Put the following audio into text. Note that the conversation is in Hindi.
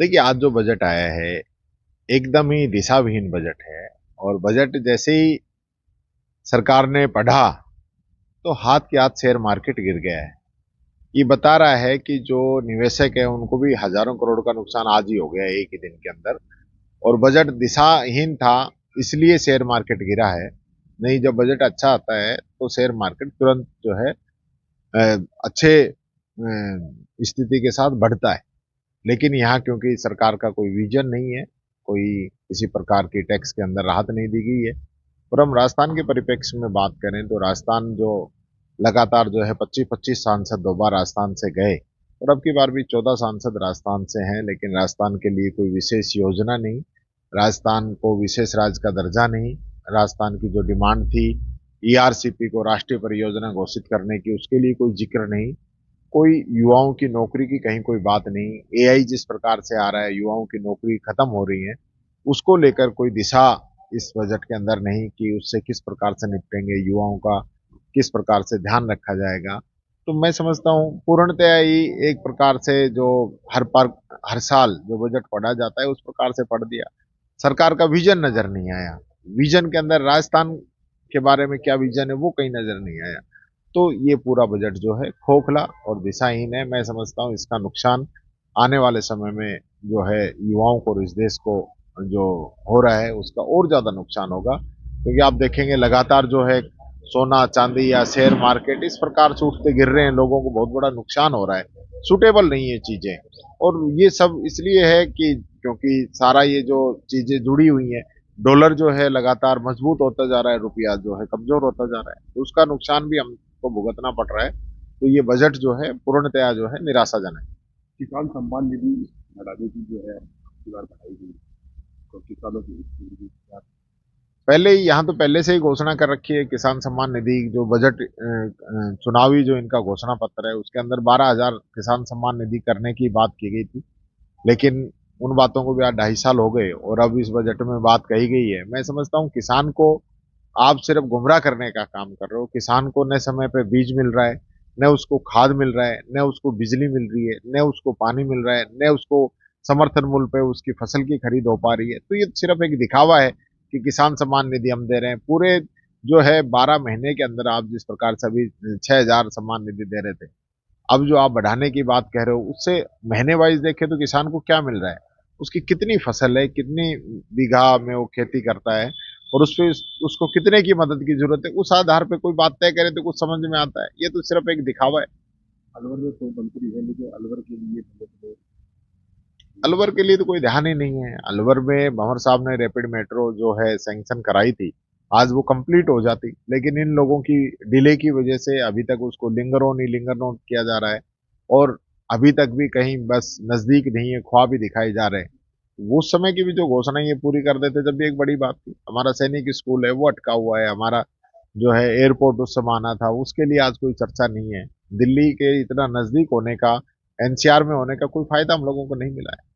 देखिए, आज जो बजट आया है, एकदम ही दिशाविहीन बजट है और बजट जैसे ही सरकार ने पढ़ा, तो हाथ के हाथ शेयर मार्केट गिर गया है। ये बता रहा है कि जो निवेशक है, उनको भी हज़ारों करोड़ का नुकसान आज ही हो गया है, एक ही दिन के अंदर। और बजट दिशाहीन था, इसलिए शेयर मार्केट गिरा है। नहीं, जब बजट अच्छा आता है, तो शेयर मार्केट तुरंत जो है अच्छे स्थिति के साथ बढ़ता है। लेकिन यहाँ क्योंकि सरकार का कोई विजन नहीं है, कोई किसी प्रकार की टैक्स के अंदर राहत नहीं दी गई है। और हम राजस्थान के परिप्रेक्ष्य में बात करें तो राजस्थान जो लगातार जो है 25-25 सांसद 2 बार राजस्थान से गए और अब की बार भी 14 सांसद राजस्थान से हैं, लेकिन राजस्थान के लिए कोई विशेष योजना नहीं, राजस्थान को विशेष राज्य का दर्जा नहीं। राजस्थान की जो डिमांड थी ईआरसीपी को राष्ट्रीय परियोजना घोषित करने की, उसके लिए कोई जिक्र नहीं। कोई युवाओं की नौकरी की कहीं कोई बात नहीं। एआई जिस प्रकार से आ रहा है, युवाओं की नौकरी खत्म हो रही है, उसको लेकर कोई दिशा इस बजट के अंदर नहीं कि उससे किस प्रकार से निपटेंगे, युवाओं का किस प्रकार से ध्यान रखा जाएगा। तो मैं समझता हूँ पूर्णतया ही एक प्रकार से जो हर साल जो बजट पढ़ा जाता है उस प्रकार से पढ़ दिया। सरकार का विजन नजर नहीं आया। विजन के अंदर राजस्थान के बारे में क्या विजन है वो कहीं नजर नहीं आया। तो ये पूरा बजट जो है खोखला और दिशाहीन है। मैं समझता हूँ इसका नुकसान आने वाले समय में जो है युवाओं को और इस देश को जो हो रहा है उसका और ज्यादा नुकसान होगा, क्योंकि आप देखेंगे लगातार जो है सोना चांदी या शेयर मार्केट इस प्रकार से उठते गिर रहे हैं, लोगों को बहुत बड़ा नुकसान हो रहा है। सुटेबल नहीं है चीजें। और ये सब इसलिए है कि क्योंकि सारा ये जो चीजें जुड़ी हुई हैं, डॉलर जो है लगातार मजबूत होता जा रहा है, रुपया जो है कमजोर होता जा रहा है, तो उसका नुकसान भी हमको भुगतना पड़ रहा है। तो ये बजट जो है पूर्णतया जो है निराशाजनक है। किसान सम्मान निधि बढ़ाने की जो है आपकी बार बढ़ाई गई तो किसानों की पहले ही यहाँ तो पहले से ही घोषणा कर रखी है किसान सम्मान निधि, जो बजट चुनावी जो इनका घोषणा पत्र है उसके अंदर 12,000 किसान सम्मान निधि करने की बात की गई थी। लेकिन उन बातों को भी आज 2.5 साल हो गए और अब इस बजट में बात कही गई है। मैं समझता हूँ किसान को आप सिर्फ गुमराह करने का काम कर रहे हो। किसान को न समय पे बीज मिल रहा है, न उसको खाद मिल रहा है, न उसको बिजली मिल रही है, न उसको पानी मिल रहा है, न उसको समर्थन मूल्य पे उसकी फसल की खरीद हो पा रही है। तो ये सिर्फ एक दिखावा है कि किसान सम्मान निधि हम दे रहे हैं। पूरे जो है 12 महीने के अंदर आप जिस प्रकार से अभी 6,000 सम्मान निधि दे रहे थे, अब जो आप बढ़ाने की बात कह रहे हो, उससे महीने वाइज देखें तो किसान को क्या मिल रहा है, उसकी कितनी फसल है, कितनी बीघा में वो खेती करता है और उस पे उसको कितने की मदद की जरूरत है, उस आधार पे कोई बात तय करे तो कुछ समझ में आता है। ये तो सिर्फ एक दिखावा है। अलवर में तो मंत्री है लेकिन अलवर के लिए मतलब अलवर के लिए तो कोई ध्यान ही नहीं है। अलवर में भंवर साहब ने रैपिड मेट्रो जो है सैंक्शन कराई थी, आज वो कंप्लीट हो जाती, लेकिन इन लोगों की डिले की वजह से अभी तक उसको लिंगर ही लिंगर नोट किया जा रहा है। और अभी तक भी कहीं बस नजदीक नहीं है, ख्वाब ही दिखाई जा रहे हैं। वो उस समय की भी जो घोषणा ये पूरी कर देते जब भी एक बड़ी बात थी। हमारा सैनिक स्कूल है वो अटका हुआ है, हमारा जो है एयरपोर्ट उस समय आना था, उसके लिए आज कोई चर्चा नहीं है। दिल्ली के इतना नजदीक होने का, एनसीआर में होने का कोई फायदा हम लोगों को नहीं मिला है।